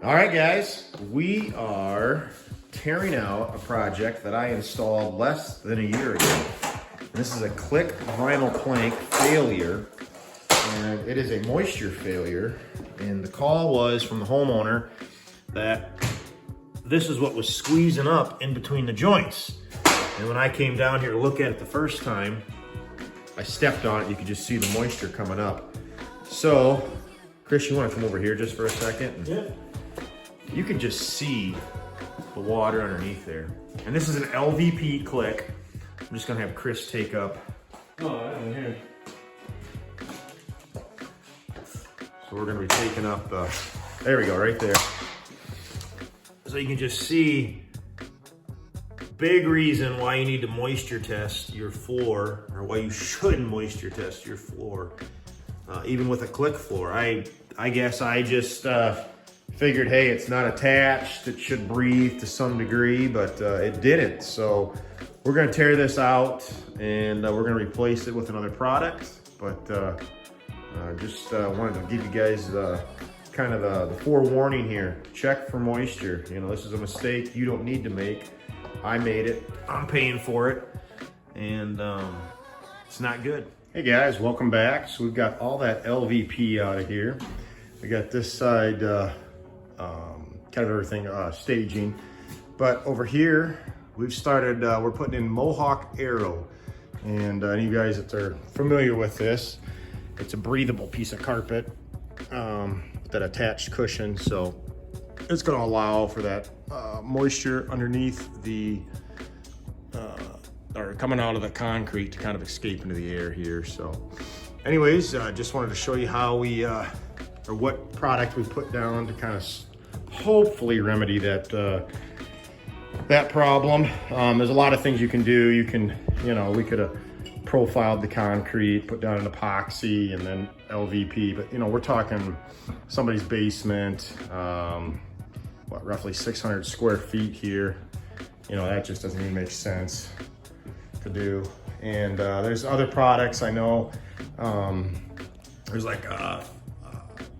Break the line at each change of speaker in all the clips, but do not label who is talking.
All right, guys, we are tearing out a project that I installed less than a year ago. And this is a click vinyl plank failure, and it is a moisture failure. And the call was from the homeowner that this is what was squeezing up in between the joints. And when I came down here to look at it the first time, I stepped on it. You could just see the moisture coming up. So, Chris, you want to come over here just for a second?
Yeah.
You can just see the water underneath there. And this is an LVP click. I'm just gonna have Chris take up.
Oh, yeah, here.
So we're gonna be taking up the, there we go, right there. So you can just see, big reason why you need to moisture test your floor, or why you shouldn't moisture test your floor, even with a click floor. I guess I just figured, hey, it's not attached, it should breathe to some degree, but it didn't. So we're gonna tear this out and we're gonna replace it with another product. But just wanted to give you guys kind of the forewarning here. Check for moisture. You know, this is a mistake you don't need to make. I made it, I'm paying for it, and it's not good. Hey guys, welcome back. So we've got all that LVP out of here. We got this side, kind of everything staging. But over here, we've started, we're putting in Mohawk Aero. And any of you guys that are familiar with this, it's a breathable piece of carpet, that attached cushion. So it's gonna allow for that moisture underneath the, or coming out of the concrete to kind of escape into the air here. So anyways, just wanted to show you how we, or what product we put down to kind of hopefully remedy that that problem. There's a lot of things you can do. You can, you know, we could have profiled the concrete, put down an epoxy, and then LVP. But you know, we're talking somebody's basement, what, roughly 600 square feet here. You know, that just doesn't even make sense to do. And there's other products I know. There's like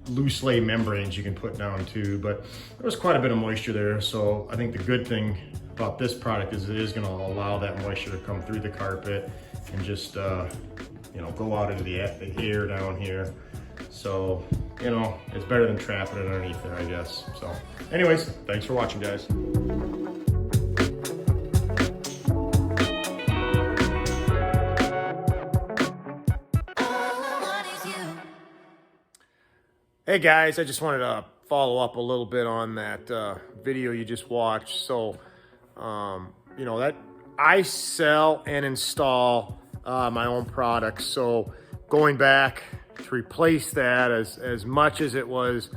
loose lay membranes you can put down too, but there was quite a bit of moisture there. So I think the good thing about this product is it is going to allow that moisture to come through the carpet and just you know, go out into the air down here. So, you know, it's better than trapping it underneath there, I guess. So anyways, thanks for watching, guys. Hey guys, I just wanted to follow up a little bit on that video you just watched. So, you know, that I sell and install my own products. So going back to replace that, as much as it was,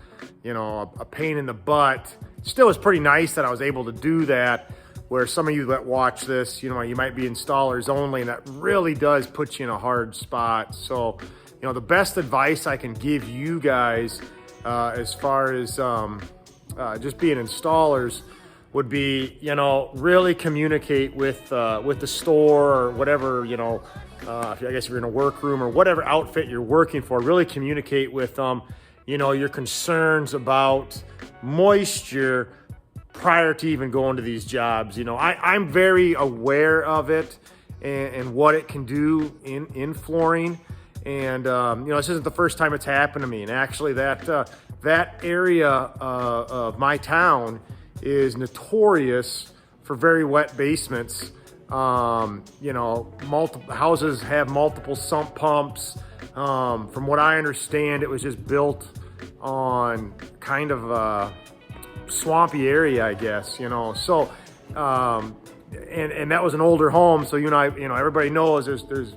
you know, a pain in the butt, still is pretty nice that I was able to do that. Where some of you that watch this, you know, you might be installers only, and that really does put you in a hard spot. So, you know, the best advice I can give you guys as far as just being installers would be, you know, really communicate with the store or whatever, you know, I guess if you're in a workroom or whatever outfit you're working for, really communicate with them, you know, your concerns about moisture prior to even going to these jobs. You know, I'm very aware of it and what it can do in flooring. And, you know, this isn't the first time it's happened to me. And actually that area of my town is notorious for very wet basements. You know, multiple houses have multiple sump pumps. From what I understand, it was just built on kind of a swampy area, I guess, you know. So, and that was an older home. So, you know, everybody knows there's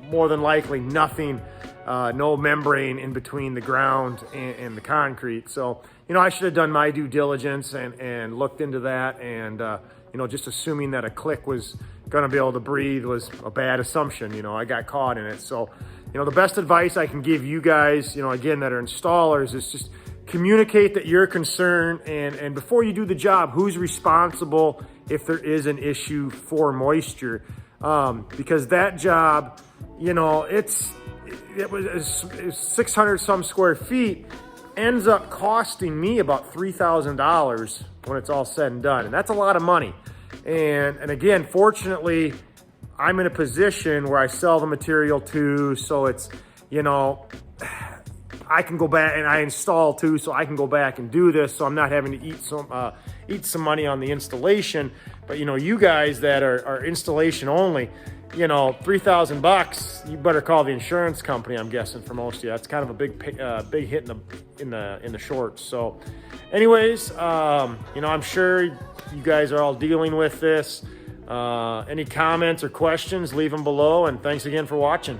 more than likely nothing, no membrane in between the ground and the concrete. So, you know, I should have done my due diligence and looked into that. And, you know, just assuming that a click was going to be able to breathe was a bad assumption. You know, I got caught in it. So, you know, the best advice I can give you guys, you know, again, that are installers, is just communicate that you're concerned, and before you do the job, who's responsible if there is an issue for moisture. Because that job, you know, it was 600 some square feet, ends up costing me about $3,000 when it's all said and done. And that's a lot of money. And again, fortunately, I'm in a position where I sell the material too. So it's, you know, I can go back and I install too, so I can go back and do this. So I'm not having to eat some money on the installation. But you know, you guys that are installation only, you know, $3,000, you better call the insurance company. I'm guessing for most of you, that's kind of a big hit in the shorts. So, anyways, you know, I'm sure you guys are all dealing with this. Any comments or questions, leave them below. And thanks again for watching.